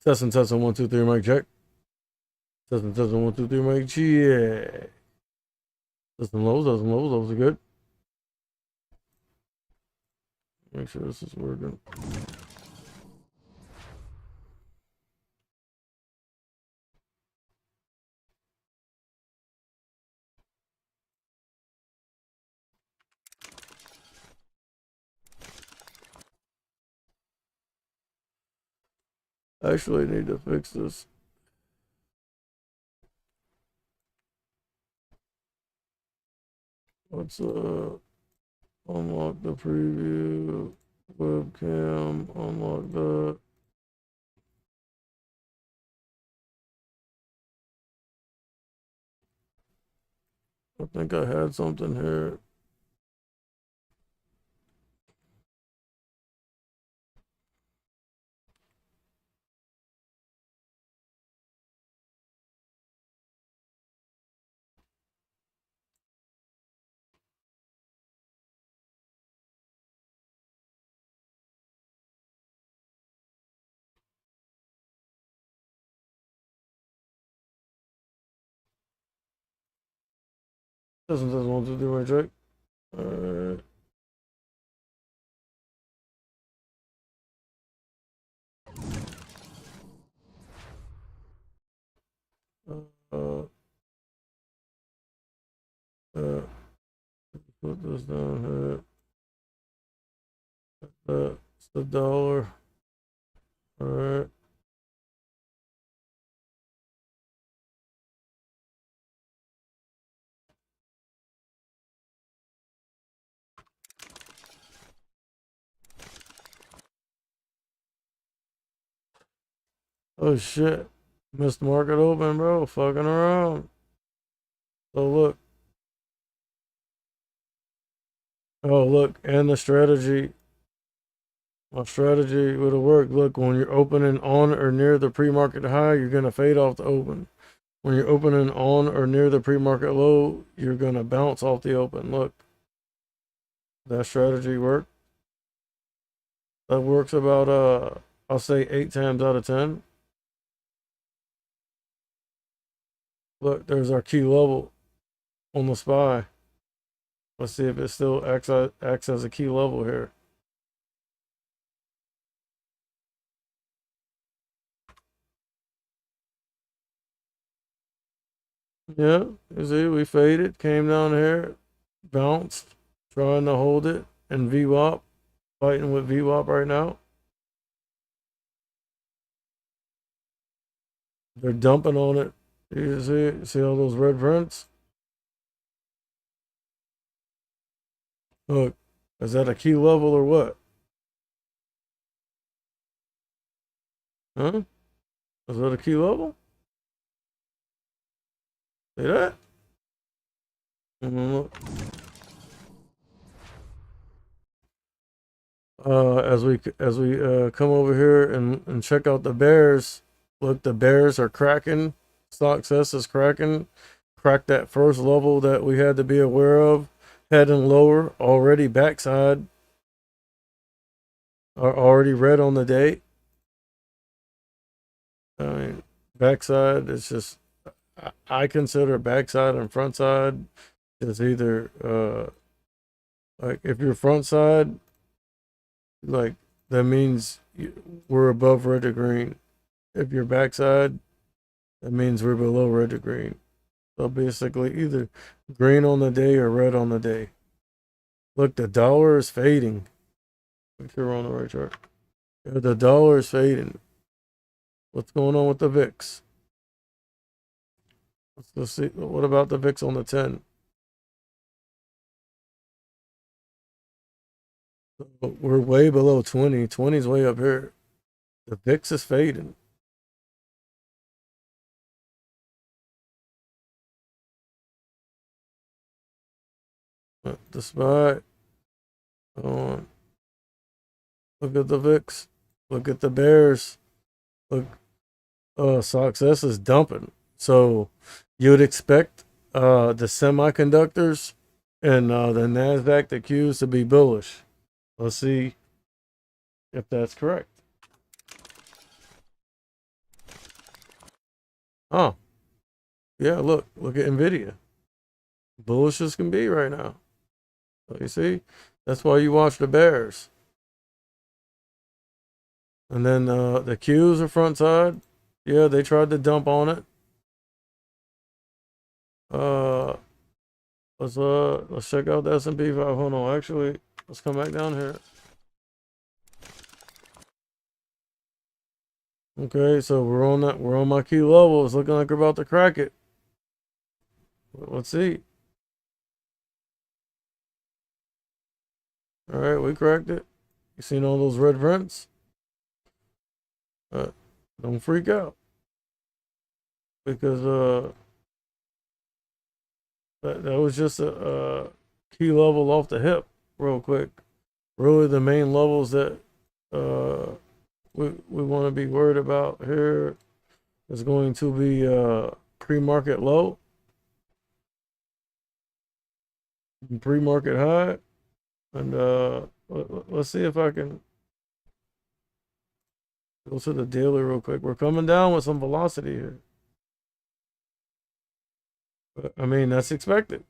Testing 1 2 3 mic check. Testing 1 2 3 mic check. Testing lows. Those are good. Make sure this is working. Actually, I need to fix this. Let's unlock the preview webcam. Unlock the. I think I had something here. Doesn't want to do my check. Alright. Uh, put this down here. It's the dollar. Alright. Oh shit. Missed market open, bro. Fucking around. So look. Oh look, and the strategy. My strategy would have worked. Look, when you're opening on or near the pre-market high, you're gonna fade off the open. When you're opening on or near the pre-market low, you're gonna bounce off the open. Look. That strategy worked. That works about I'll say 8 times out of 10. Look, there's our key level on the SPY. Let's see if it still acts as a key level here. Yeah, you see, we faded, came down here, bounced, trying to hold it, and VWAP, fighting with VWAP right now. They're dumping on it. You see all those red prints? Look, is that a key level or what? Huh? Is that a key level? See that? Look. As we come over here and check out the bears. Look, the bears are cracking. Success is cracking. Cracked that first level that we had to be aware of. Heading lower, already backside. Are already red on the day. I mean, backside is just, I consider backside and front side is either like if you're front side, like that means we're above red to green. If you're backside, that means we're below red to green. So basically either green on the day or red on the day. Look, the dollar is fading. Make sure we're on the right chart. Yeah, the dollar is fading. What's going on with the VIX? Let's see. What about the VIX on the 10? We're way below 20. 20 is way up here. The VIX is fading. The SPY. Look at the VIX. Look at the bears. Look, Success is dumping. So you would expect the semiconductors and the NASDAQ, the Qs to be bullish. Let's see if that's correct. Oh, yeah, look at Nvidia. Bullish as can be right now. So you see, that's why you watch the bears. And then the Qs are front side. Yeah, they tried to dump on it. Uh, let's check out the S&P 500. Hold on, actually, let's come back down here. Okay, so we're on my key level. It's looking like we're about to crack it. Let's see. All right, we cracked it. You seen all those red prints? Uh, don't freak out because that was just a key level off the hip, real quick. Really, the main levels that uh we want to be worried about here is going to be pre-market low, pre-market high, and let's see if I can go to the daily real quick. We're coming down with some velocity here. But, I mean, that's expected.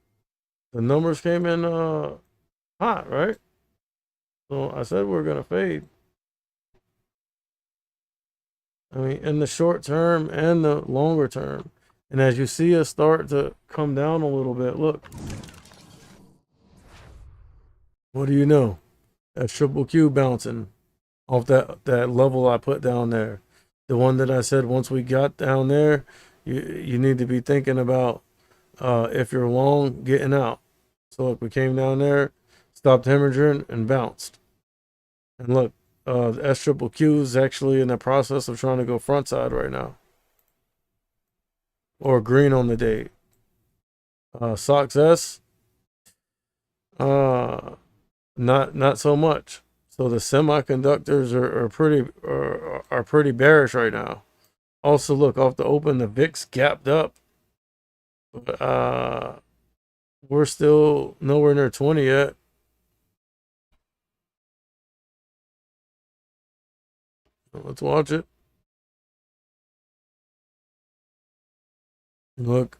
The numbers came in hot, right? So I said we're gonna fade. I mean, in the short term and the longer term. And as you see us start to come down a little bit, look, what do you know? That's triple Q bouncing off that level I put down there. The one that I said once we got down there, you need to be thinking about if you're long, getting out. So look, we came down there, stopped hemorrhaging, and bounced. And look, the S triple Q is actually in the process of trying to go front side right now, or green on the day. Sox S, not so much. So the semiconductors are pretty bearish right now. Also, look off the open, the VIX gapped up. Uh, we're still nowhere near 20 yet. Let's watch it. Look,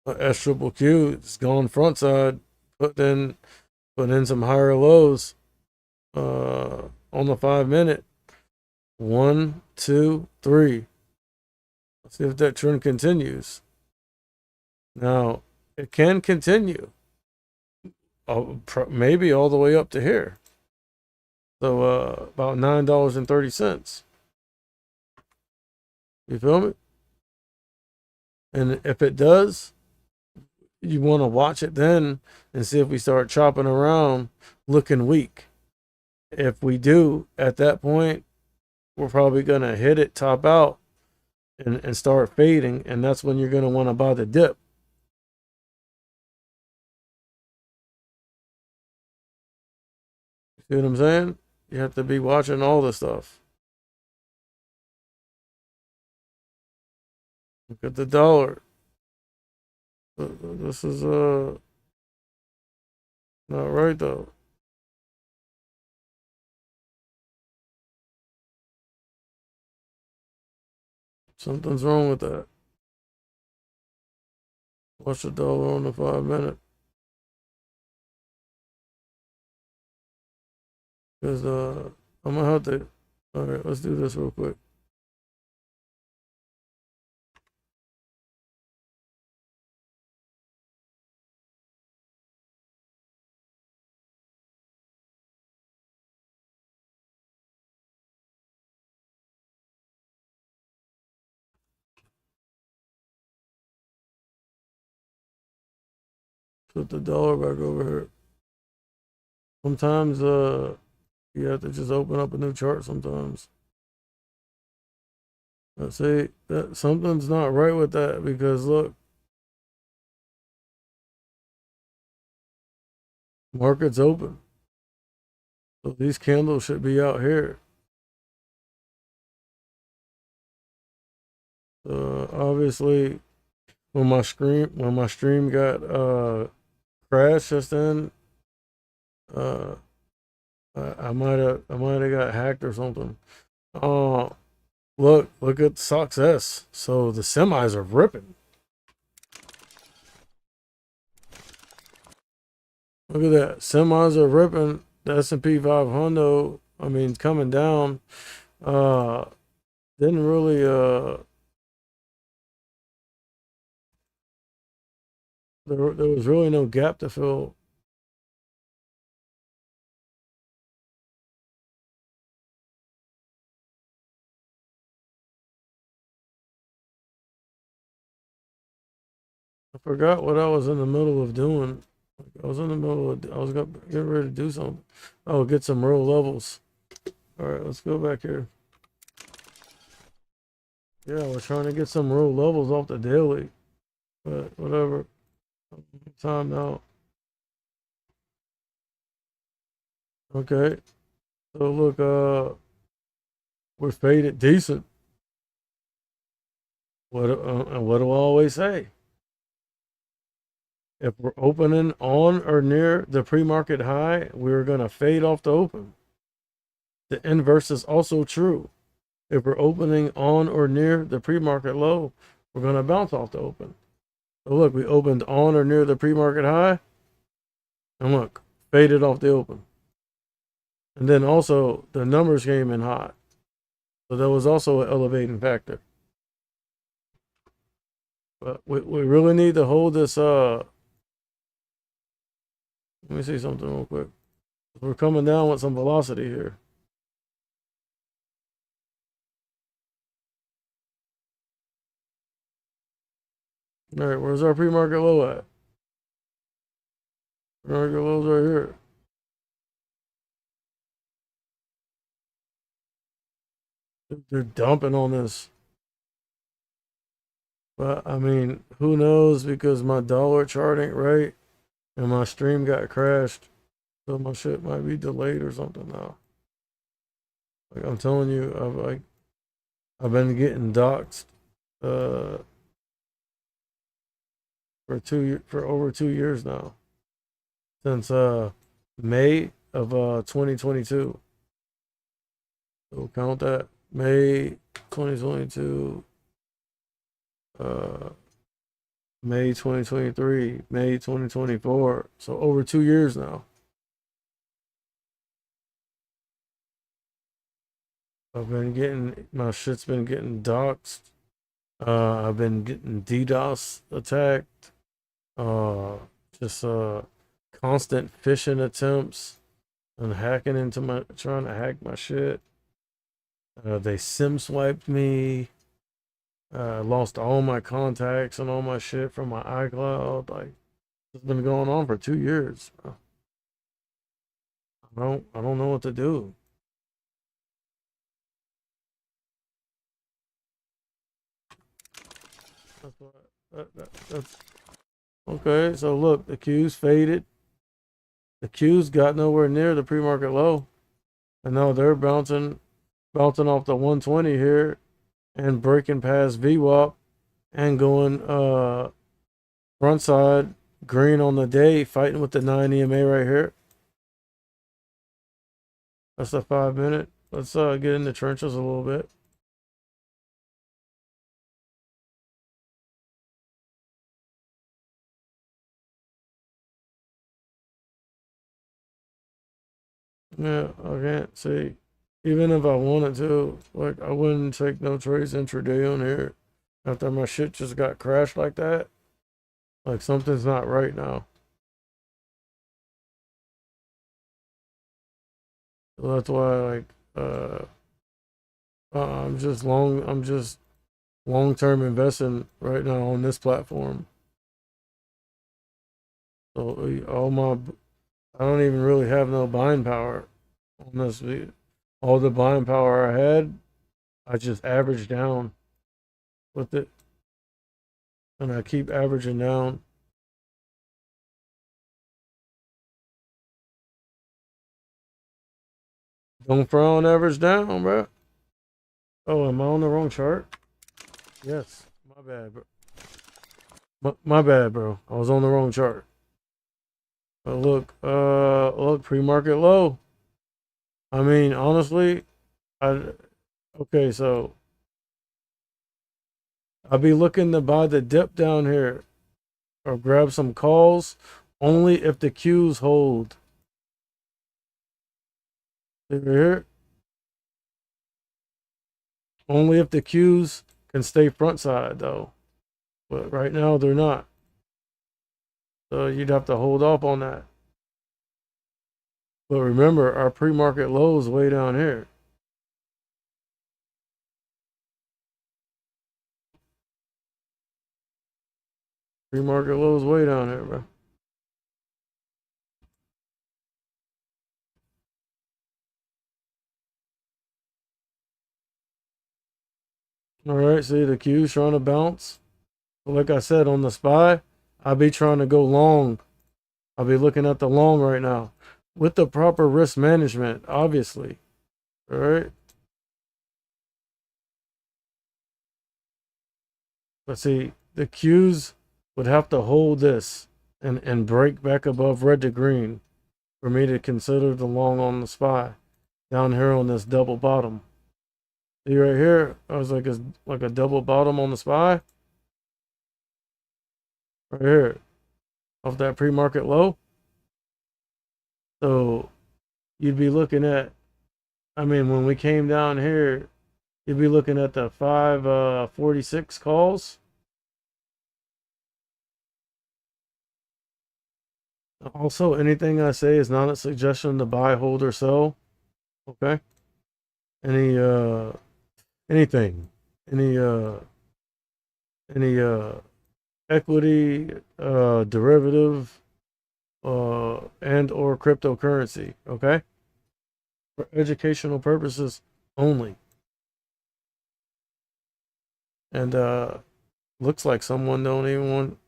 S triple Q, it's going front side, put in some higher lows on the 5 minute. 1, 2, 3. Let's see if that trend continues. Now, it can continue, maybe all the way up to here. So about $9.30. You feel me? And if it does, you want to watch it then and see if we start chopping around looking weak. If we do, at that point, we're probably going to hit it, top out, and start fading. And that's when you're going to want to buy the dip. See what I'm saying? You have to be watching all the stuff. Look at the dollar. This is not right though. Something's wrong with that. Watch the dollar on the 5 minute. Because I'm gonna have to. All right, let's do this real quick. Put the dollar back over here. Sometimes you have to just open up a new chart. Sometimes. Let's see that something's not right with that because look, market's open. So these candles should be out here. Obviously, when my stream got crashed just then, uh, I might have got hacked or something. look at success. So the semis are ripping. Look at that. Semis are ripping. The S&P 500, I mean, coming down. Uh, didn't really, there was really no gap to fill. I forgot what I was in the middle of doing. I was in the middle of, I was getting ready to do something. Oh, get some real levels. All right, let's go back here. Yeah, I was trying to get some real levels off the daily, but whatever. Time out. Okay, so look, we're faded decent. What do I always say? If we're opening on or near the pre-market high, we're gonna fade off the open. The inverse is also true. If we're opening on or near the pre-market low, we're gonna bounce off the open. So look, we opened on or near the pre-market high, and look, faded off the open. And then also the numbers came in hot. So that was also an elevating factor. But we really need to hold this let me see something real quick. We're coming down with some velocity here. All right, where's our pre-market low at? Pre-market low's right here. They're dumping on this. But I mean, who knows? Because my dollar chart ain't right, and my stream got crashed, so my shit might be delayed or something now. Like I'm telling you, I've been getting doxxed uh for over 2 years now, since May of 2022. So count that, May 2022, uh May 2023, May 2024. So over 2 years now. I've been getting, my shit's been getting doxxed. I've been getting DDoS attacked. Uh, just constant phishing attempts and hacking into my, trying to hack my shit. They SIM swiped me. Lost all my contacts and all my shit from my iCloud. Like, it's been going on for 2 years. I don't know what to do. That's what, that's okay. So look, the Q's faded. The Q's got nowhere near the pre-market low, and now they're bouncing off the 120 here and breaking past VWAP and going front side green on the day, fighting with the 9 EMA right here. That's a 5 minute. Let's get in the trenches a little bit. Yeah, I can't see. Even if I wanted to, like, I wouldn't take no trades intraday on here after my shit just got crashed like that. Like, something's not right now. So that's why, like, I'm just long term investing right now on this platform. So I don't even really have no buying power on this. All the buying power I had, I just averaged down with it, and I keep averaging down. Don't frown, average down, bro. Oh, am I on the wrong chart? Yes, my bad, bro. My bad, bro. I was on the wrong chart. But look, pre-market low. I mean, honestly, I okay. So I'll be looking to buy the dip down here or grab some calls only if the Qs hold. See right here? Only if the Qs can stay front side though. But right now they're not. So you'd have to hold off on that. But remember, our pre-market low is way down here. Pre-market low is way down here, bro. All right, see the Q's trying to bounce. But like I said, on the SPY, I'll be trying to go long. I'll be looking at the long right now with the proper risk management, obviously. All right. But see, the Qs would have to hold this and break back above red to green for me to consider the long on the SPY down here on this double bottom. See right here, I was like a double bottom on the SPY. Right here, off that pre-market low. So you'd be looking at, I mean, when we came down here, you'd be looking at the 546 calls. Also, anything I say is not a suggestion to buy, hold, or sell. Okay. Anything, any equity, derivative, and or cryptocurrency. Okay. For educational purposes only. And looks like someone don't even want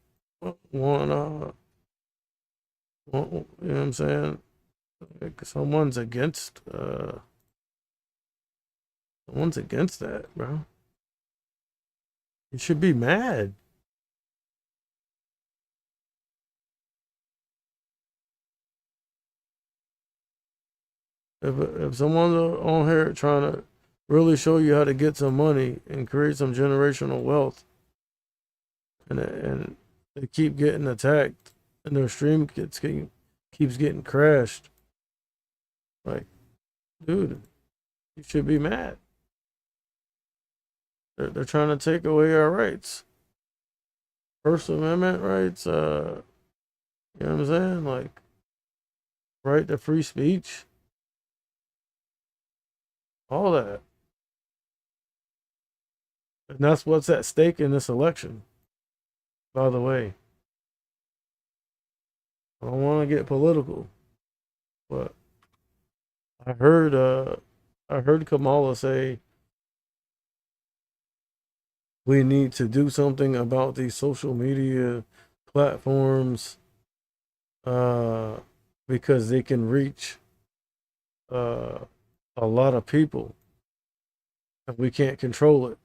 you know what I'm saying? Like someone's against that, bro. You should be mad. If someone's on here trying to really show you how to get some money and create some generational wealth, and they keep getting attacked, and their stream keeps getting crashed, like, dude, you should be mad. They're trying to take away our rights, First Amendment rights. You know what I'm saying? Like, right to free speech, all that. And that's what's at stake in this election, by the way. I don't want to get political, but I heard Kamala say we need to do something about these social media platforms because they can reach a lot of people and we can't control it.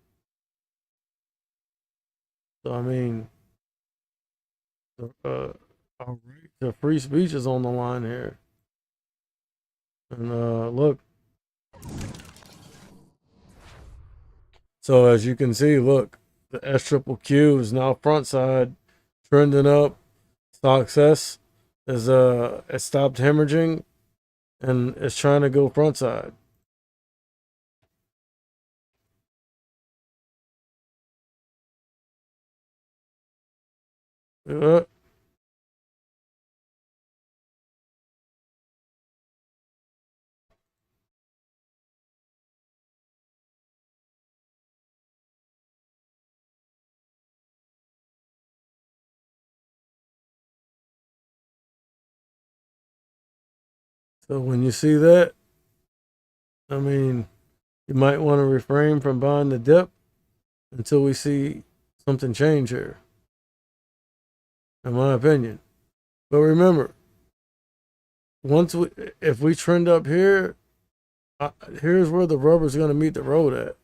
So I mean, our right to free speech is on the line here. And look, so as you can see, look, the S triple Q is now front side trending up. Success is it stopped hemorrhaging and it's trying to go front side. So when you see that, I mean, you might want to refrain from buying the dip until we see something change here, in my opinion. But remember, if we trend up here, here's where the rubber's going to meet the road at.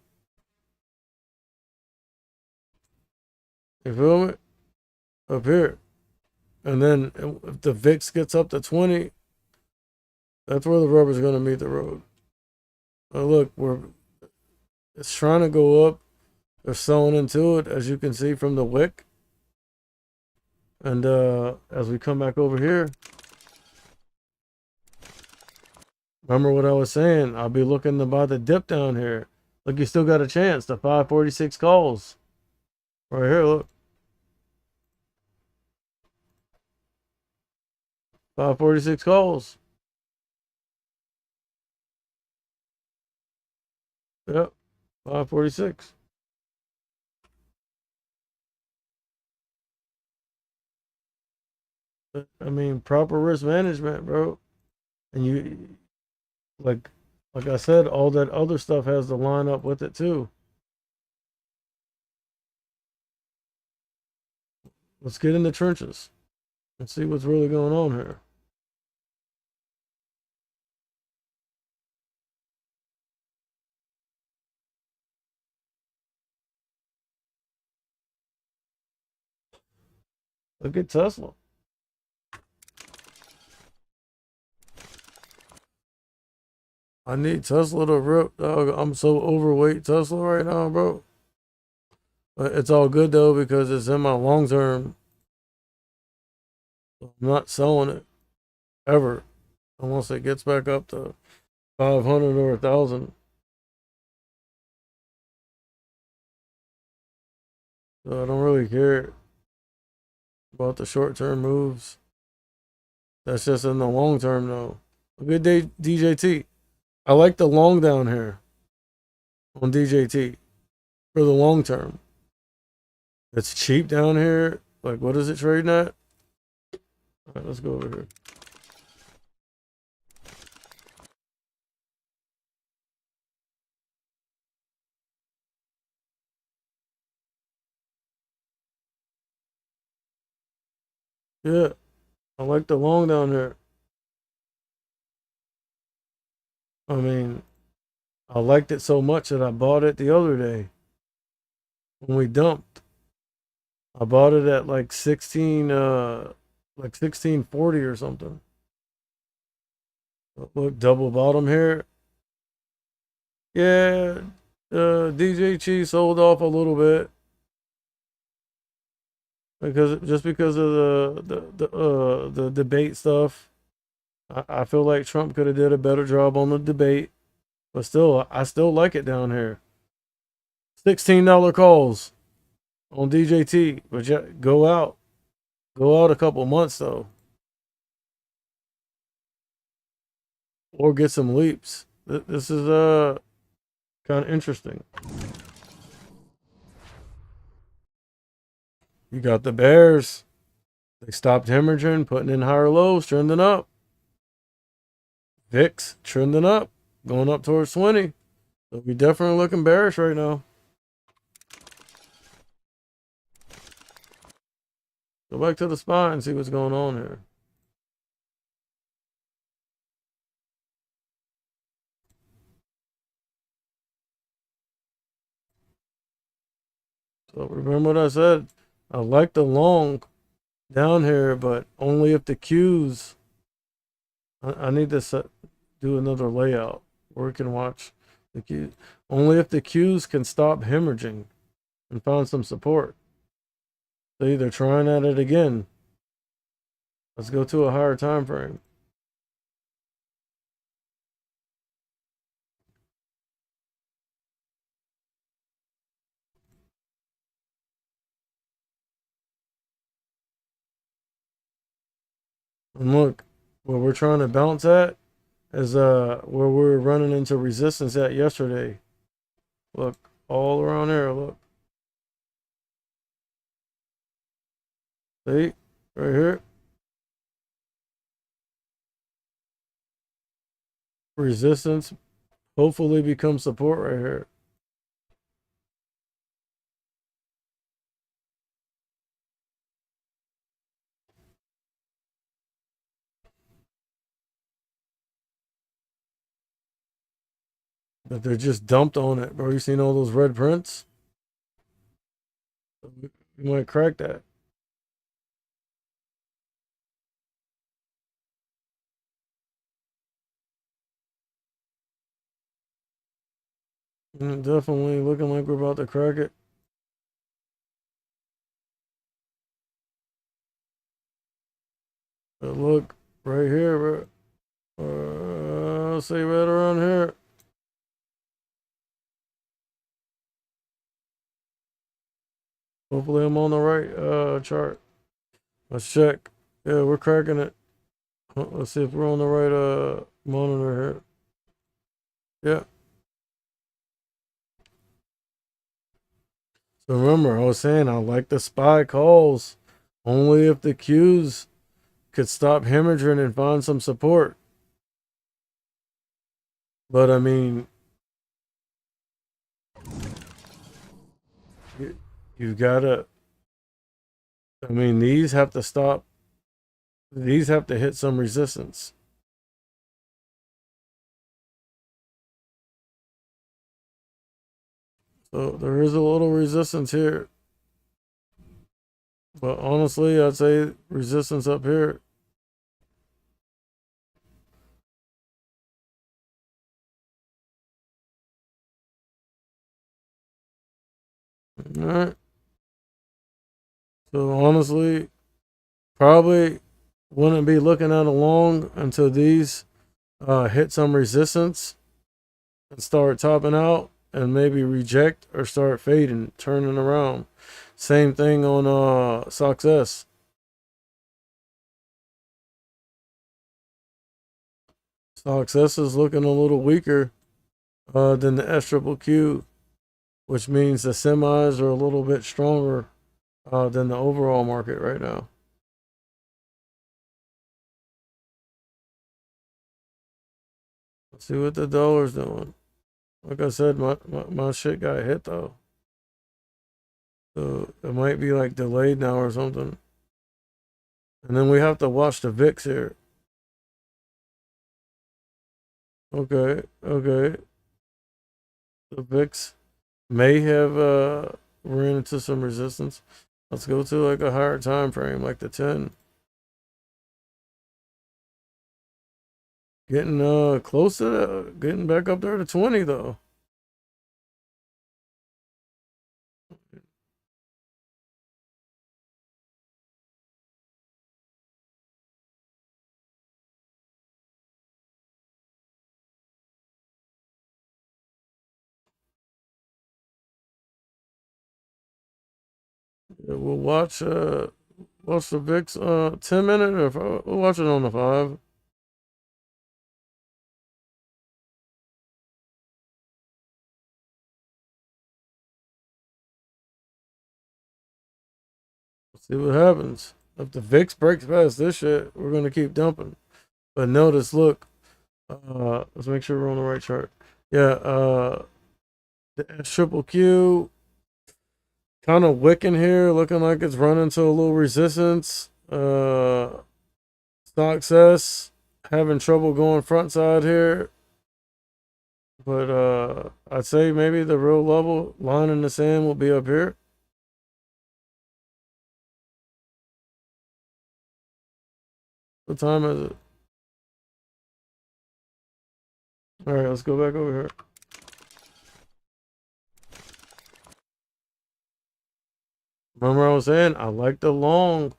You feel me? Up here. And then if the VIX gets up to 20, that's where the rubber's going to meet the road. But look, it's trying to go up. They're selling into it, as you can see from the wick. And as we come back over here, remember what I was saying? I'll be looking to buy the dip down here. Look, you still got a chance. The 546 calls. Right here, look. 546 calls. Yep. 546. I mean, proper risk management, bro. And you, like, like I said, all that other stuff has to line up with it too. Let's get in the trenches and see what's really going on here. Look at Tesla. I need Tesla to rip, dog. I'm so overweight Tesla right now, bro. But it's all good though because it's in my long term. I'm not selling it ever unless it gets back up to 500 or 1,000. So I don't really care about the short term moves. That's just in the long term though. A good day, DJT. I like the long down here on DJT for the long term. It's cheap down here. Like, what is it trading at? All right, let's go over here. Yeah, I like the long down here. I mean, I liked it so much that I bought it the other day when we dumped. I bought it at like 1640 or something. Look, double bottom here. Yeah, DJ Cheese sold off a little bit because of the debate stuff. I feel like Trump could have did a better job on the debate, but still, I still like it down here. $16 calls on DJT, but yeah, go out a couple months though, or get some leaps. This is kind of interesting. You got the Bears. They stopped hemorrhaging, putting in higher lows, trending up. VIX trending up, going up towards 20. So we definitely looking bearish right now. Go back to the spine and see what's going on here. So remember what I said? I like the long down here, but only if the Qs. I need to do another layout where we can watch the Qs. Only if the Qs can stop hemorrhaging and find some support. See, they're trying at it again. Let's go to a higher time frame. And look, where we're trying to bounce at is where we were running into resistance at yesterday. Look, all around here, look. See? Right here. Resistance hopefully becomes support right here. But they're just dumped on it, bro. You seen all those red prints? We might crack that. Definitely looking like we're about to crack it. Look right here, let's see, right around here. Hopefully I'm on the right chart. Let's check. Yeah, we're cracking it. Let's see if we're on the right monitor here. Yeah. So remember, I was saying I like the SPY calls only if the Qs could stop hemorrhaging and find some support. But I mean, you gotta. I mean, these have to stop. These have to hit some resistance. So there is a little resistance here. But honestly, I'd say resistance up here. All right. So honestly, probably wouldn't be looking at a long until these hit some resistance and start topping out and maybe reject or start fading, turning around. Same thing on Success. Success is looking a little weaker than the S triple Q, which means the semis are a little bit stronger than the overall market right now. Let's see what the dollar's doing. Like I said, my shit got hit though. So it might be like delayed now or something. And then we have to watch the VIX here. Okay, okay. The VIX may have ran into some resistance. Let's go to like a higher time frame, like the 10. Getting close to getting back up there to 20 though. Yeah, we'll watch the VIX 10 minute or we'll watch it on the 5. See what happens. If the VIX breaks past this shit, we're gonna keep dumping. But notice, look, let's make sure we're on the right chart. Yeah, the S triple Q kind of wicking here, looking like it's running to a little resistance. Success having trouble going front side here. But I'd say maybe the real level line in the sand will be up here. What time is it? All right, let's go back over here. Remember I was saying I like the long.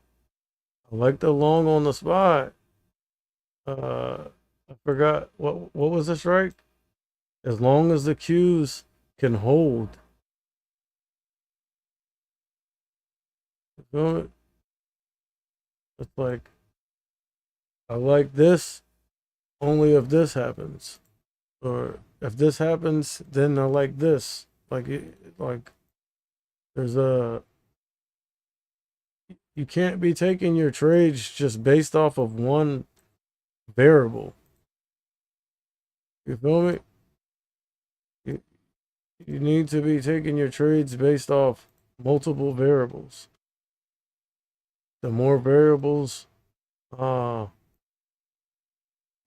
I like the long on the spot. I forgot what was the strike? As long as the Qs can hold. You feel it? It's like I like this only if this happens, or if this happens, then I like this. Like there's a you can't be taking your trades just based off of one variable. You feel me? You, you need to be taking your trades based off multiple variables. The more variables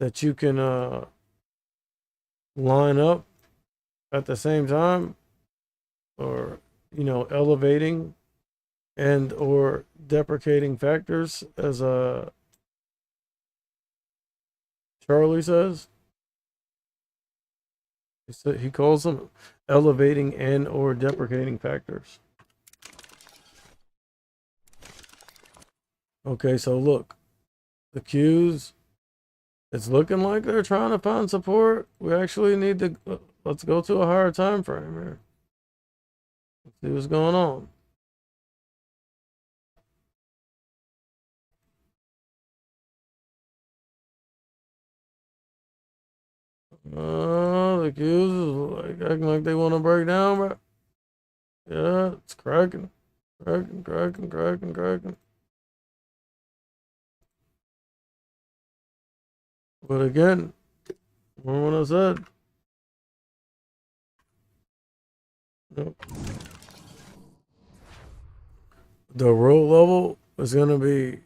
that you can line up at the same time, or elevating and or deprecating factors, as Charlie says. He calls them elevating and or deprecating factors. Okay, so look, The Qs, it's looking like they're trying to find support. We actually need to, let's go to a higher time frame here. Let's see what's going on. The Qs is like acting like they want to break down, bro. Yeah, it's cracking. Cracking. But again, remember what I said? Yep. The real level is going to be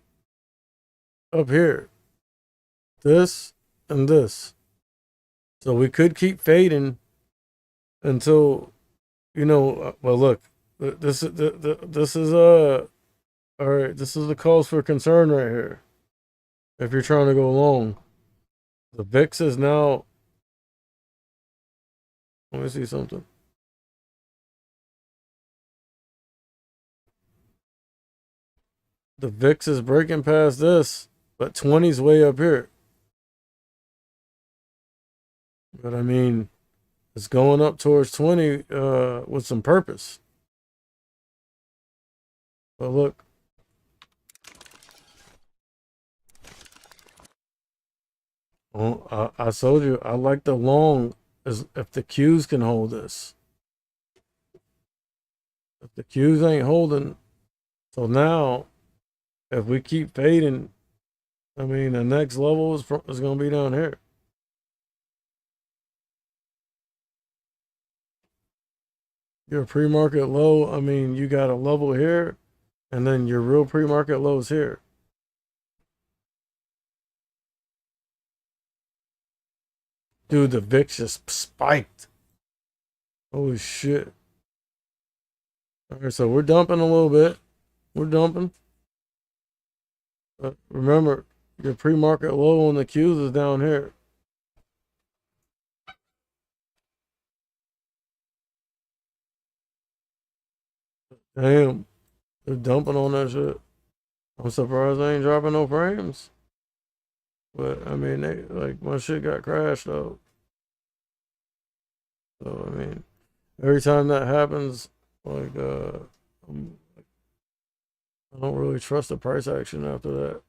up here. This and this. So we could keep fading until, well, look, this is all right, this is the cause for concern right here. If you're trying to go long, the VIX is now, let me see something. The VIX is breaking past this, but 20's way up here. But I mean, it's going up towards 20 with some purpose. But look. Oh, I told you, I like the long as if the Qs can hold this. If the Qs ain't holding, so now if we keep fading, I mean, the next level is going to be down here. Your pre-market low, I mean, you got a level here, and then your real pre-market low is here. Dude, the VIX just spiked. Holy shit. All right, so we're dumping a little bit. We're dumping. But remember, your pre-market low on the Qs is down here. Damn, they're dumping on that shit. I'm surprised they ain't dropping no frames. But I mean, my shit got crashed though. So I mean, every time that happens, I don't really trust the price action after that,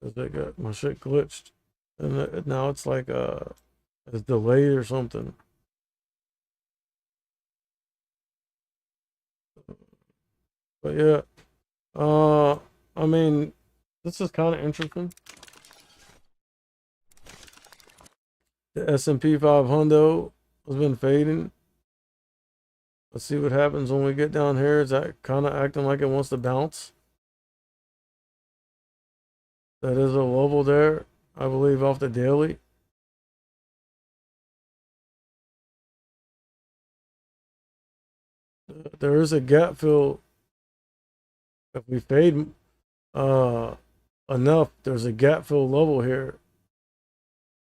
because they got my shit glitched, and now it's like it's delayed or something. But yeah, I mean, this is kind of interesting. The S&P 500 has been fading. Let's see what happens when we get down here. Is that kind of acting like it wants to bounce? That is a level there, I believe, off the daily. There is a gap fill. If we fade enough, there's a gap fill level here.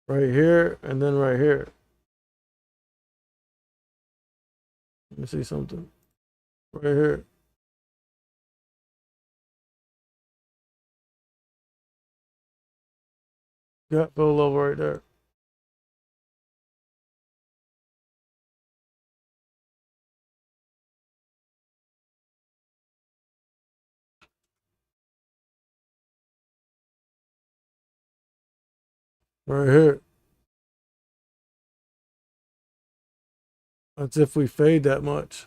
Right here, and then right here. Let me see something. Right here. Gap fill level right there. Right here. That's if we fade that much.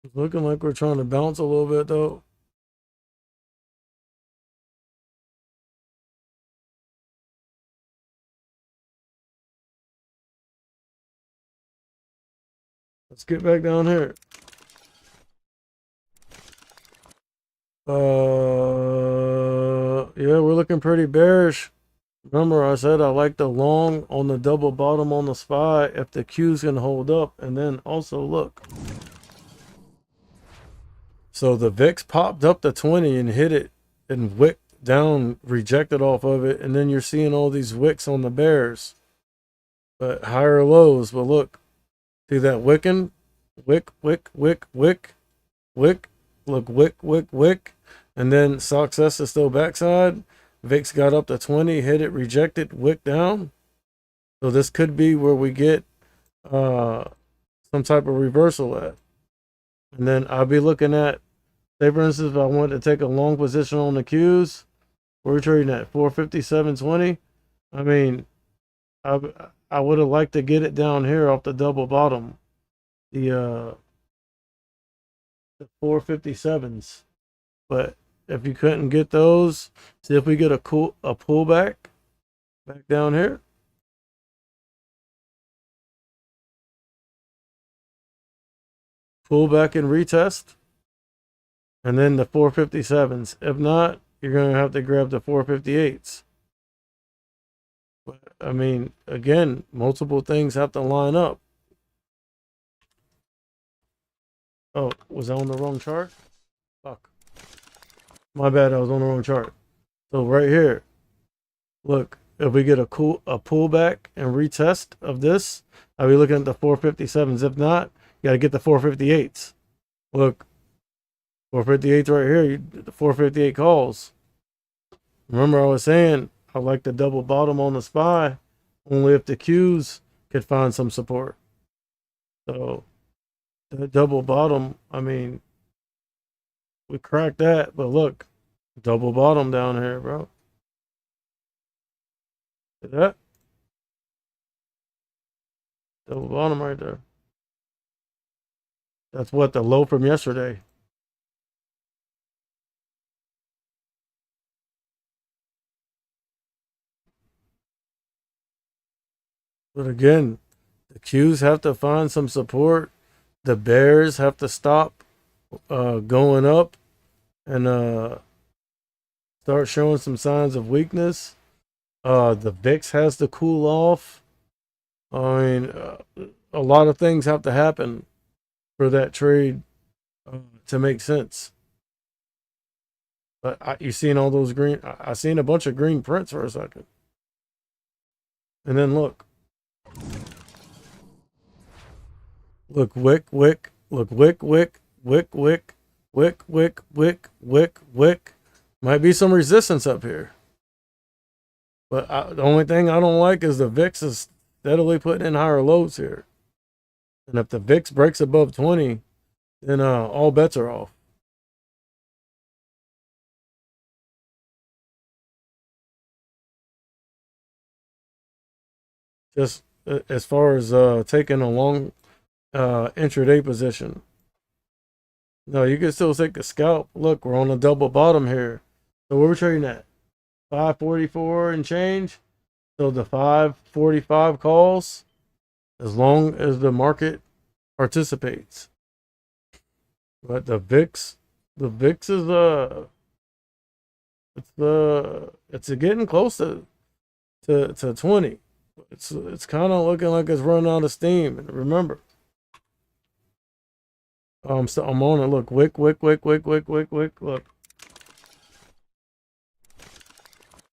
It's looking like we're trying to bounce a little bit though. Let's get back down here. Yeah, we're looking pretty bearish. Remember, I said I like the long on the double bottom on the SPY if the Q's can hold up. And then also look. So the VIX popped up to 20 and hit it and wicked down, rejected off of it. And then you're seeing all these wicks on the bears, but higher lows. But look, see that wicking? wick, wick, wick, wick, wick, look, wick, wick, wick, and then success is still backside. VIX got up to 20, hit it, rejected, wick down. So this could be where we get some type of reversal at. And then I'll be looking at, say for instance, if I want to take a long position on the Qs, we're trading at 457.20. I mean, I would have liked to get it down here off the double bottom, the 457s. But if you couldn't get those, see if we get a pullback back down here. Pull back and retest, and then the 457s. If not, you're going to have to grab the 458s. But, I mean, again, multiple things have to line up. Oh, was I on the wrong chart? Fuck. My bad, I was on the wrong chart. So right here, look, if we get a pullback and retest of this, I'll be looking at the 457s. If not, you got to get the 458s. Look, 458s right here, the 458 calls. Remember I was saying, I like the double bottom on the SPY only if the Qs could find some support. So the double bottom, I mean, we cracked that, but look, double bottom down here, bro. See that? Double bottom right there. That's what, the low from yesterday. But again, the Qs have to find some support. The bears have to stop going up and start showing some signs of weakness. The VIX has to cool off. I mean, a lot of things have to happen for that trade to make sense. But you seen all those green? I seen a bunch of green prints for a second, and then look, wick, wick, look, wick, wick, wick, wick, wick, wick, wick, wick, wick. Might be some resistance up here, but the only thing I don't like is the VIX is steadily putting in higher lows here, and if the VIX breaks above 20, then all bets are off. Just as far as taking a long intraday position. No, you can still take a scalp. Look, we're on a double bottom here. So what we're trading at 544 and change. So the 545 calls, as long as the market participates. But the VIX is it's getting close to 20. It's kind of looking like it's running out of steam. And remember, I'm on it. Look, wick, wick, wick, wick, wick, wick, wick. Look.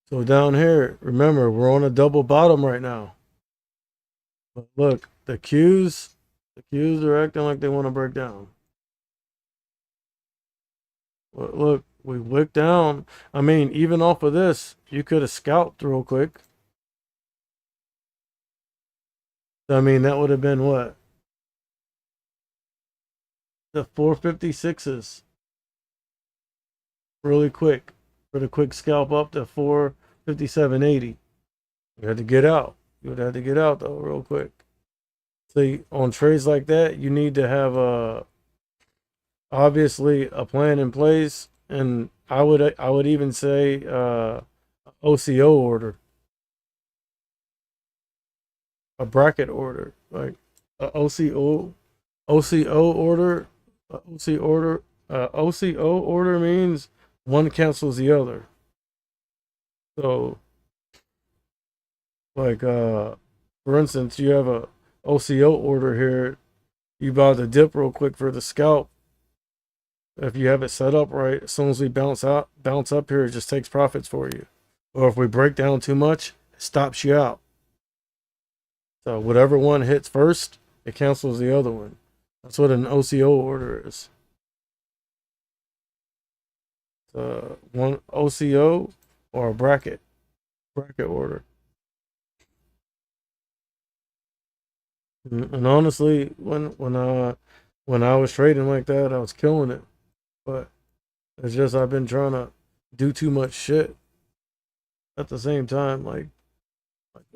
So down here, remember, we're on a double bottom right now. But look, the Qs are acting like they want to break down. But look, we wicked down. I mean, even off of this, you could have scalped real quick. I mean, that would have been what? The 456s. Really quick. For the quick scalp up to 457.80. You had to get out. You would have to get out though, real quick. See, on trades like that, you need to have obviously a plan in place, and I would even say OCO order, a bracket order, like a OCO order. OCO order means one cancels the other. So, like for instance, you have a OCO order here. You buy the dip real quick for the scalp. If you have it set up right, as soon as we bounce up here, it just takes profits for you. Or if we break down too much, it stops you out. So whatever one hits first, it cancels the other one. That's what an OCO order is. One OCO or a bracket order. And honestly, when I was trading like that, I was killing it. But it's just I've been trying to do too much shit at the same time, like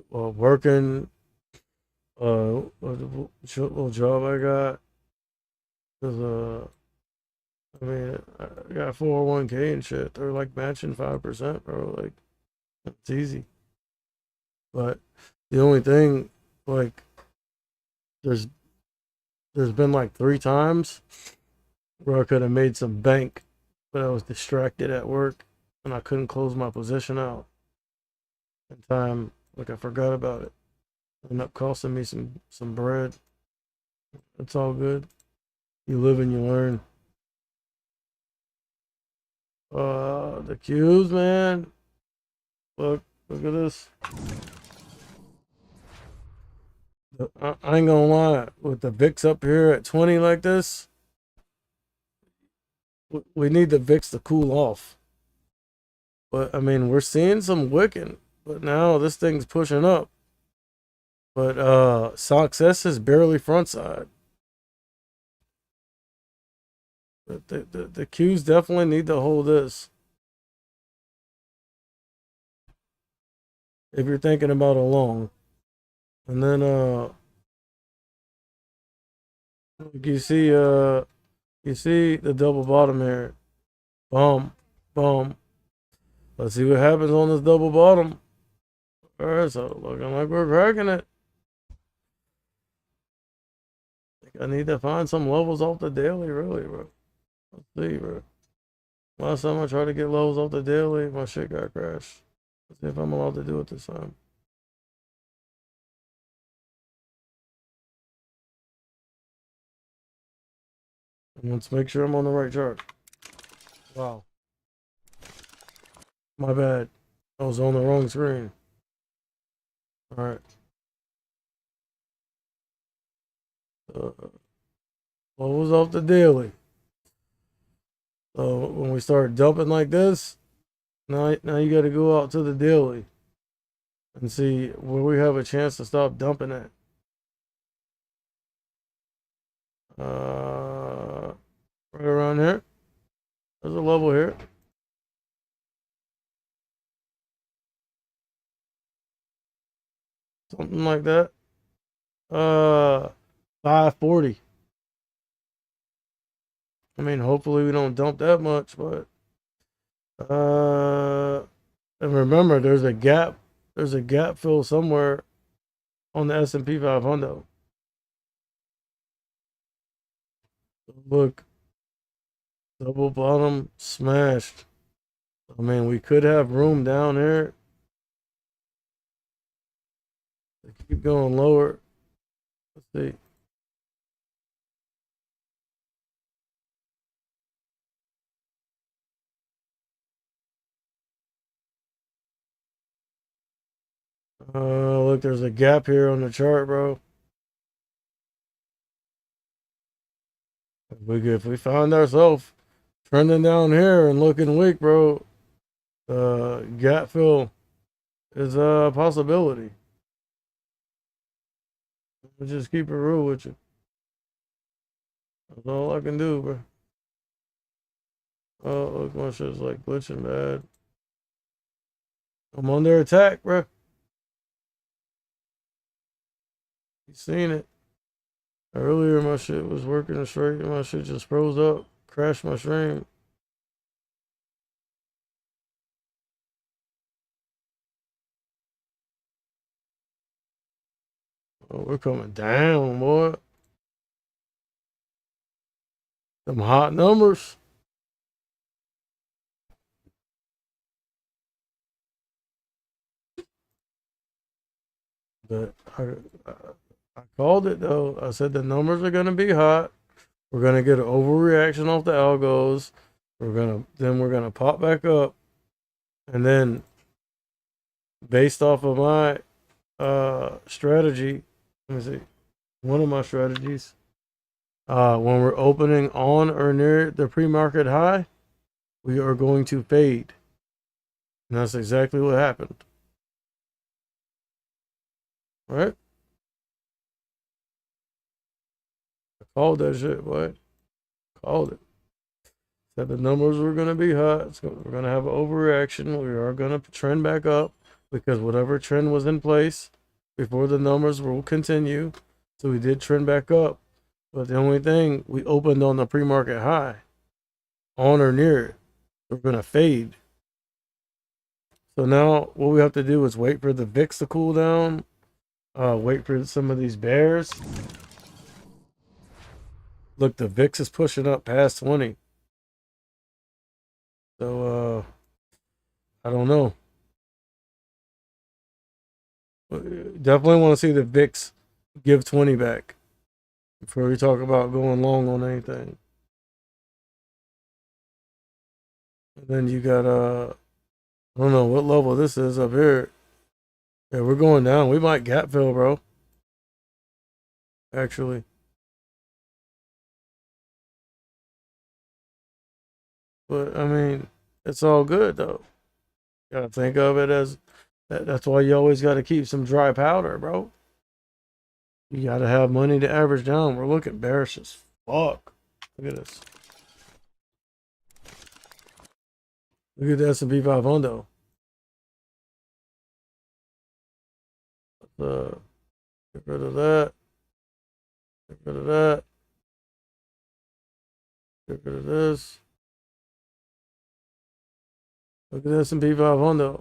working, what short little job I got. Cause I mean, I got 401k and shit. They're like matching 5%, bro. Like it's easy. But the only thing, like, there's there's been like 3 times where I could have made some bank, but I was distracted at work and I couldn't close my position out in time. Like I forgot about it. It ended up costing me some bread. It's all good. You live and you learn. The cues, man. Look at this. I ain't gonna lie. With the VIX up here at 20 like this, we need the VIX to cool off. But I mean, we're seeing some wicking. But now this thing's pushing up. But success is barely front side. The Qs definitely need to hold this. If you're thinking about a long. And then you see the double bottom here. Boom. Boom. Let's see what happens on this double bottom. Alright, so looking like we're cracking it. I need to find some levels off the daily, really, bro. Let's see, bro. Last time I tried to get levels off the daily, my shit got crashed. Let's see if I'm allowed to do it this time. And let's make sure I'm on the right chart. Wow. My bad. I was on the wrong screen. Alright. What was off the daily? So when we start dumping like this, now you got to go out to the daily and see where we have a chance to stop dumping at. Right around here. There's a level here. Something like that. 540. I mean, hopefully we don't dump that much, but and remember there's a gap fill somewhere on the S&P 500. Look, double bottom smashed. I mean, we could have room down here to keep going lower. Let's see. Look, there's a gap here on the chart, bro. If we find ourselves trending down here and looking weak, bro, gap fill is a possibility. I'll just keep it real with you. That's all I can do, bro. Oh, look, my shit's like glitching bad. I'm under attack, bro. You seen it. Earlier, my shit was working straight, and my shit just froze up, crashed my stream. Oh, we're coming down, boy. Them hot numbers. But I called it though. I said the numbers are gonna be hot. We're gonna get an overreaction off the algos. We're gonna pop back up, and then based off of my strategy, let me see, one of my strategies. When we're opening on or near the pre-market high, we are going to fade. And that's exactly what happened. All right? I called that shit, boy. Called it. Said the numbers were going to be hot. We're going to have an overreaction. We are going to trend back up because whatever trend was in place before the numbers will continue. So we did trend back up. But the only thing, we opened on the pre-market high, on or near it. We're going to fade. So now what we have to do is wait for the VIX to cool down. Wait for some of these bears. Look, the VIX is pushing up past 20. So, I don't know. Definitely want to see the VIX give 20 back before we talk about going long on anything. And then you got, I don't know what level this is up here. Yeah, we're going down. We might gap fill, bro. Actually. But, I mean, it's all good, though. Gotta think of it as that's why you always got to keep some dry powder, bro. You got to have money to average down. We're looking bearish as fuck. Look at this. Look at the S&P 500. Get rid of that. Get rid of that. Get rid of this. Look at the S&P 500.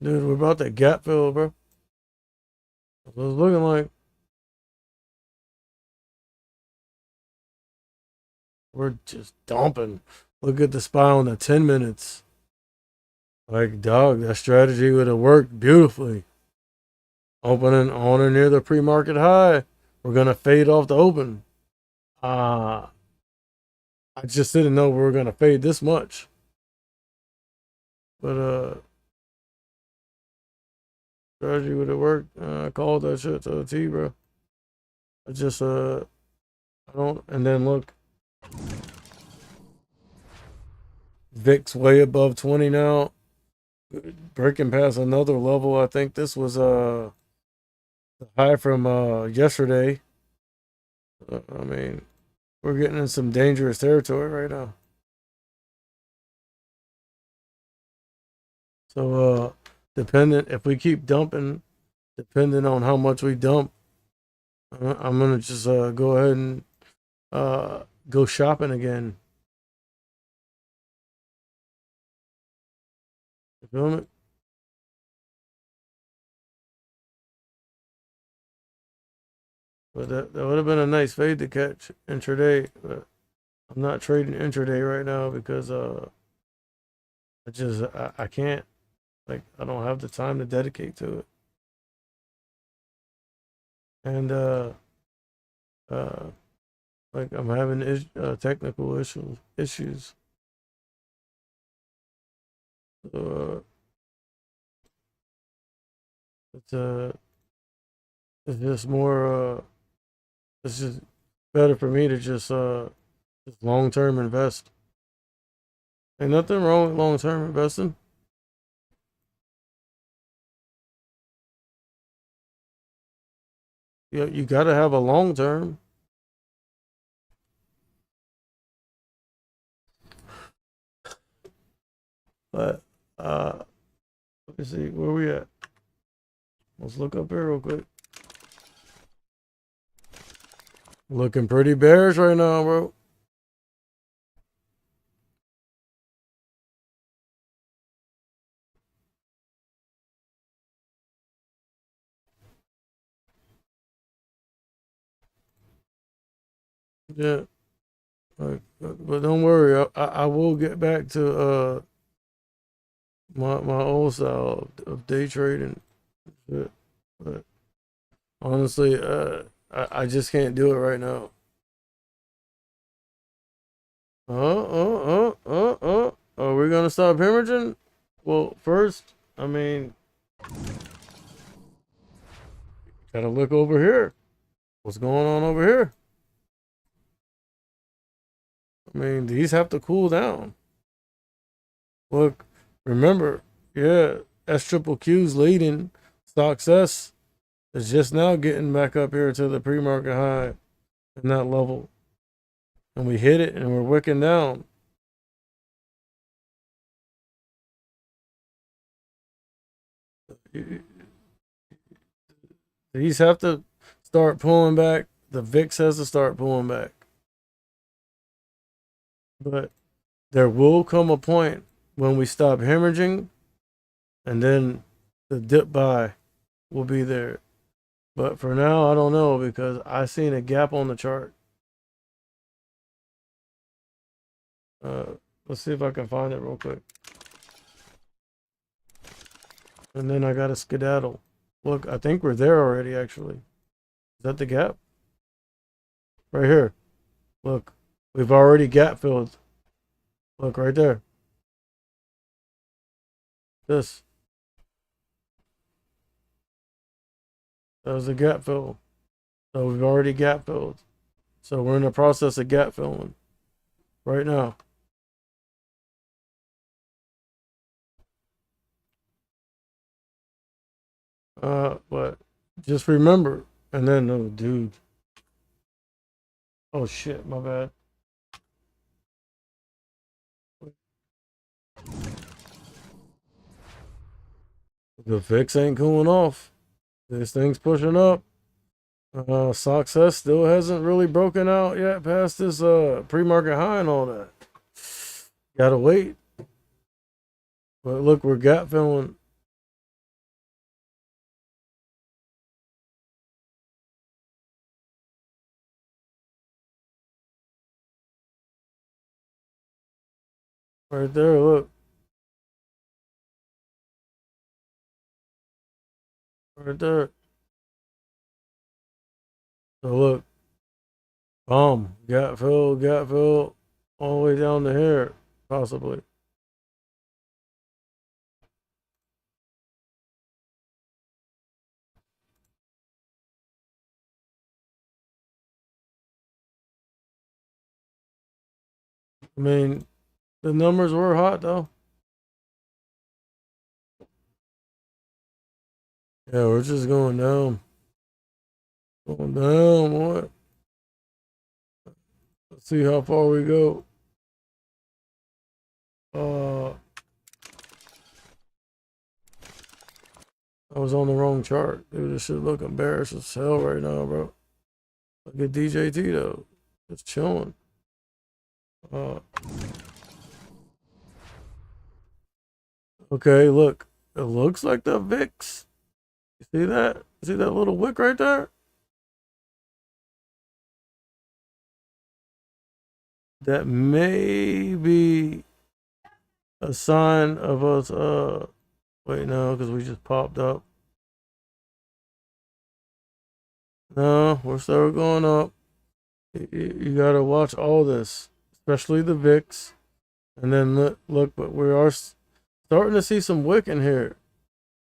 Dude, we're about to gap fill, bro. That's what it's looking like. We're just dumping. Look at the SPY on the 10 minutes. Like, dog, that strategy would have worked beautifully. Opening on or near the pre-market high. We're going to fade off the open. I just didn't know we were going to fade this much. But, strategy would have worked. I called that shit to the T, bro. I just, I don't, and then look. VIX way above 20 now. Breaking past another level. I think this was, the high from, yesterday. I mean, we're getting in some dangerous territory right now. So, dependent, if we keep dumping, depending on how much we dump, I'm gonna just go ahead and go shopping again. You feel me? But that would have been a nice fade to catch intraday. But I'm not trading intraday right now because I can't, like, I don't have the time to dedicate to it. And uh like I'm having technical issues. So it's it's just more it's just better for me to just long term invest. Ain't nothing wrong with long term investing. You gotta have a long term. But let me see where we at. Let's look up here real quick. Looking pretty bearish right now, bro. Yeah. But don't worry, I will get back to my old style of day trading. But honestly, I just can't do it right now. Are we gonna stop hemorrhaging? Well, first, I mean, gotta look over here. What's going on over here? I mean, these have to cool down. Look, remember, yeah, S triple Q's leading. Stocks S is just now getting back up here to the pre-market high in that level. And we hit it and we're wicking down. These have to start pulling back. The VIX has to start pulling back. But there will come a point when we stop hemorrhaging and then the dip buy will be there. But for now, I don't know because I seen a gap on the chart. Let's see if I can find it real quick. And then I got a skedaddle. Look, I think we're there already, actually. Is that the gap? Right here. Look, we've already gap filled. Look, right there. This. That was a gap fill. So we've already gap filled. So we're in the process of gap filling right now. But just remember, and then, oh, dude. Oh, shit, my bad. The VIX ain't cooling off. This thing's pushing up. Success still hasn't really broken out yet past this pre-market high and all that. Gotta wait. But look, we're gap filling. Right there, look. Right there. So look. Boom. Gap fill, all the way down to here, possibly. I mean, the numbers were hot though. Yeah, we're just going down. Going down, what? Let's see how far we go. I was on the wrong chart. Dude, this shit look embarrassed as hell right now, bro. Look at DJT though. Just chilling. Okay, look. It looks like the VIX. You see that? See that little wick right there? That may be a sign of us, wait, no, because we just popped up. No, we're still going up. You gotta watch all this, especially the VIX. And then look, but we are starting to see some wick in here,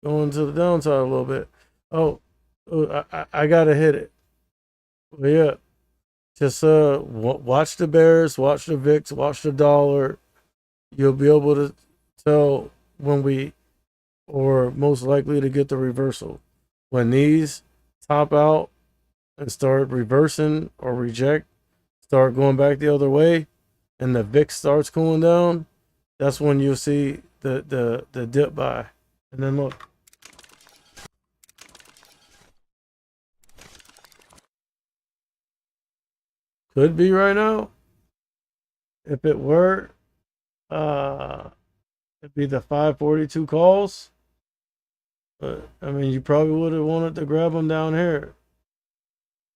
going to the downside a little bit. Oh, I gotta hit it. But yeah, just watch the bears, watch the VIX, watch the dollar. You'll be able to tell when we or most likely to get the reversal. When these top out and start reversing or reject, start going back the other way, and the VIX starts cooling down, that's when you'll see the dip buy. And then look. Could be right now. If it were, it'd be the 542 calls. But I mean, you probably would have wanted to grab them down here.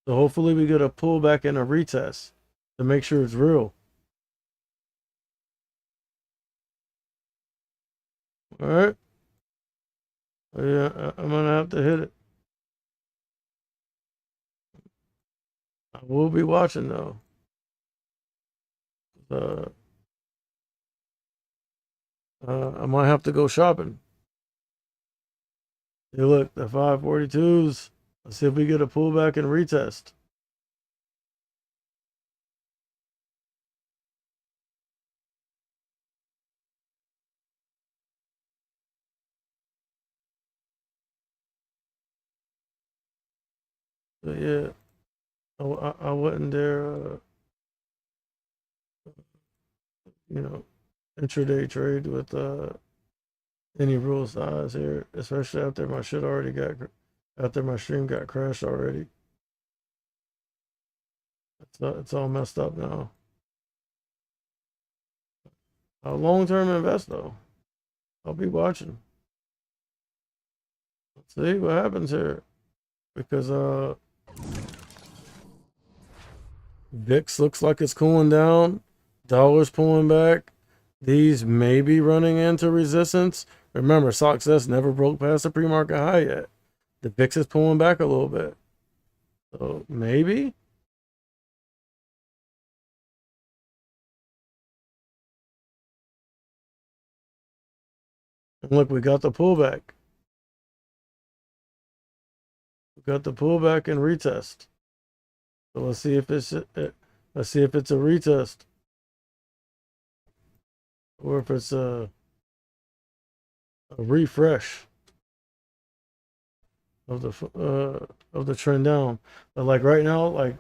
So hopefully we get a pullback and a retest to make sure it's real. All right. Yeah, I'm gonna have to hit it. I will be watching though. Uh, I might have to go shopping. Hey, look, the 542s. Let's see if we get a pullback and retest. So yeah, I wouldn't dare, you know, intraday trade with any real size here, especially after my shit already got, after my stream got crashed already. It's all messed up now. A long-term invest though. I'll be watching. Let's see what happens here. Because VIX looks like it's cooling down. Dollar's pulling back. These may be running into resistance. Remember, SOXS never broke past the pre-market high yet. The VIX is pulling back a little bit. So maybe. And look, we got the pullback. We got the pullback and retest. So let's see if it's a retest, or if it's a refresh of the trend down. But like right now, like,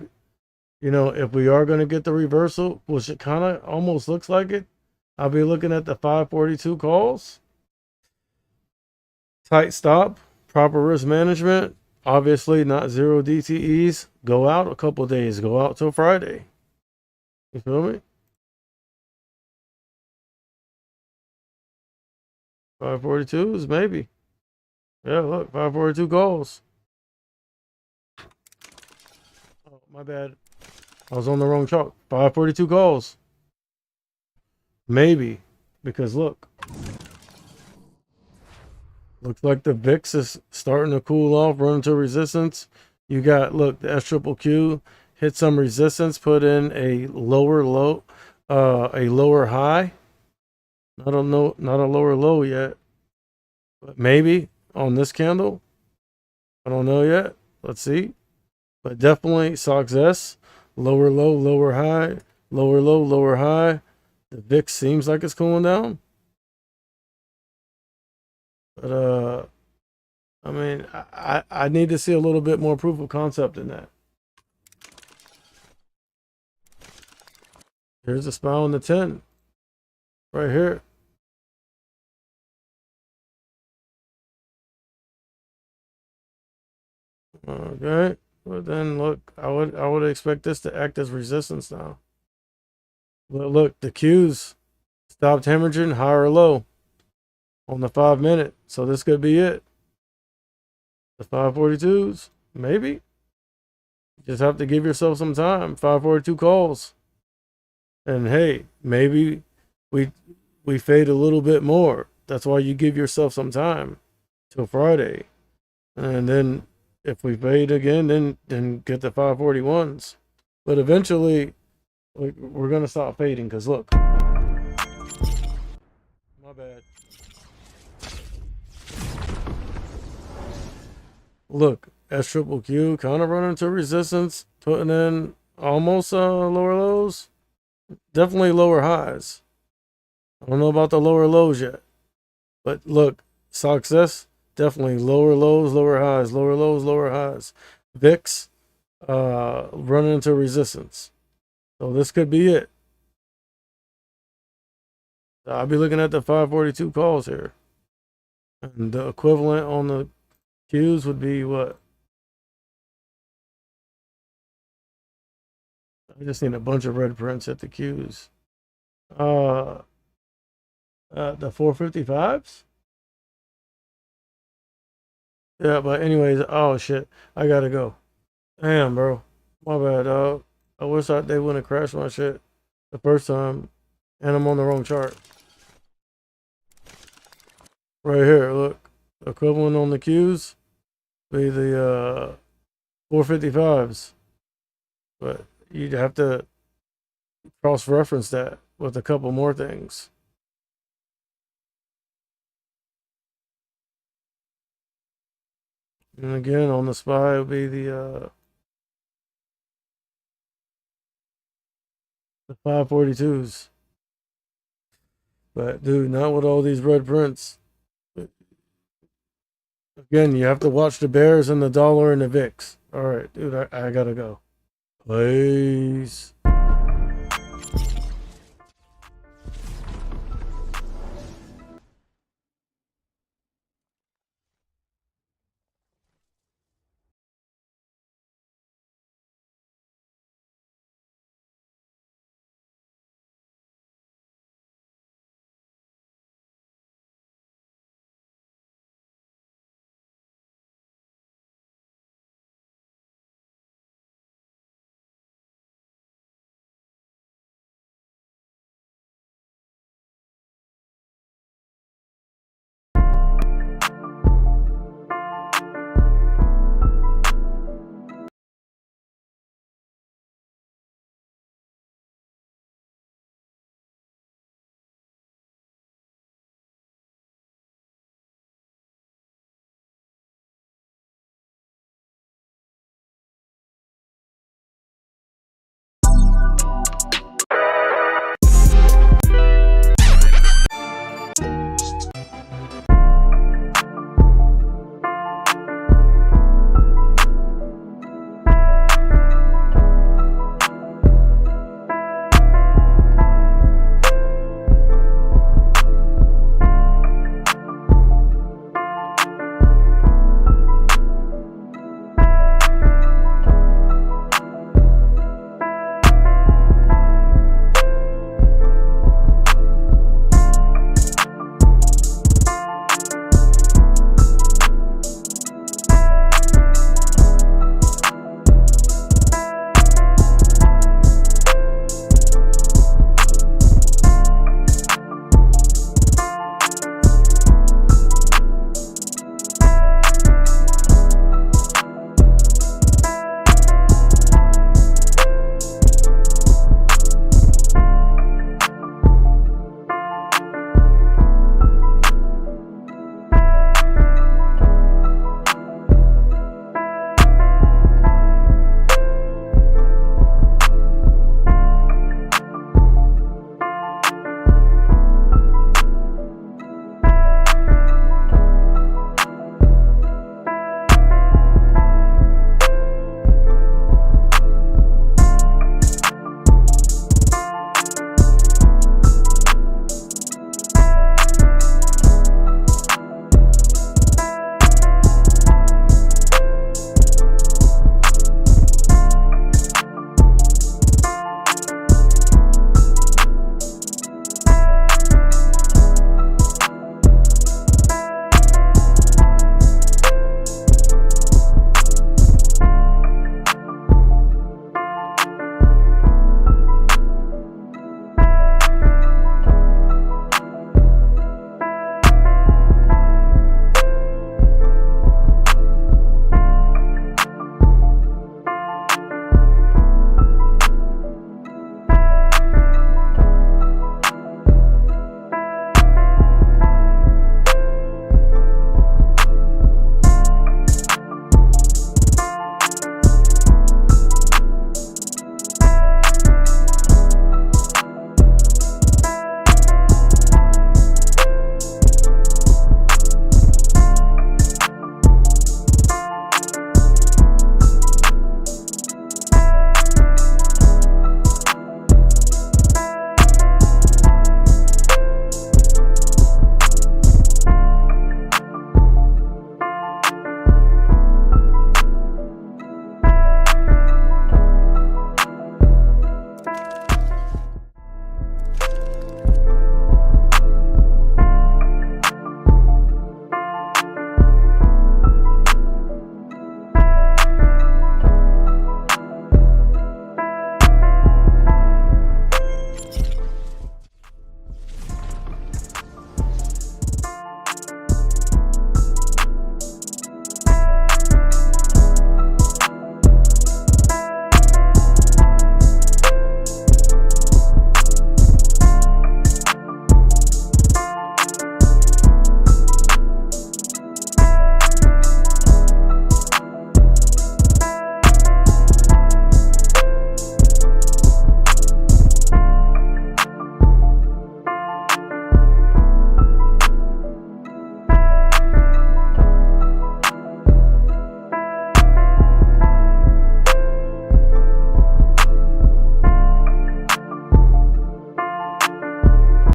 you know, if we are going to get the reversal, which it kind of almost looks like it, I'll be looking at the 542 calls. Tight stop, proper risk management. Obviously, not zero DTEs. Go out a couple days. Go out till Friday. You feel me? 542s, maybe. Yeah, look, 542 calls. Oh, my bad. I was on the wrong chart. 542 calls. Maybe. Because look. Looks like the VIX is starting to cool off, run into resistance. You got, look, the SQQQ hit some resistance, put in a lower low, a lower high. I don't know, not a lower low yet, but maybe on this candle. I don't know yet. Let's see. But definitely SOXS, lower low, lower high, lower low, lower high. The VIX seems like it's cooling down. But I mean, I need to see a little bit more proof of concept in that. Here's a SPY on the 10. Right here. Okay. But then look, I would expect this to act as resistance now. But look, the Qs stopped hemorrhaging high or low on the 5 minute. So this could be it. The 542s, maybe. You just have to give yourself some time. 542 calls. And hey, maybe we fade a little bit more. That's why you give yourself some time till Friday. And then if we fade again, then get the 541s. But eventually we're gonna stop fading because look. My bad. Look, SQQQ kind of running into resistance, putting in almost lower lows. Definitely lower highs. I don't know about the lower lows yet. But look, SOXS, definitely lower lows, lower highs, lower lows, lower highs. VIX running into resistance. So this could be it. I'll be looking at the 542 calls here. And the equivalent on the Qs would be what? I just need a bunch of red prints at the Qs. The 455s? Yeah, but anyways, oh shit, I gotta go. Damn, bro. My bad, dog. I wish they wouldn't have crashed my shit the first time, and I'm on the wrong chart. Right here, look. Equivalent on the Qs be the 455s. But you'd have to cross-reference that with a couple more things. And again, on the SPY would be the 542s. But dude, not with all these red prints. Again, you have to watch the bears and the dollar and the VIX. All right, dude, I gotta go. Please.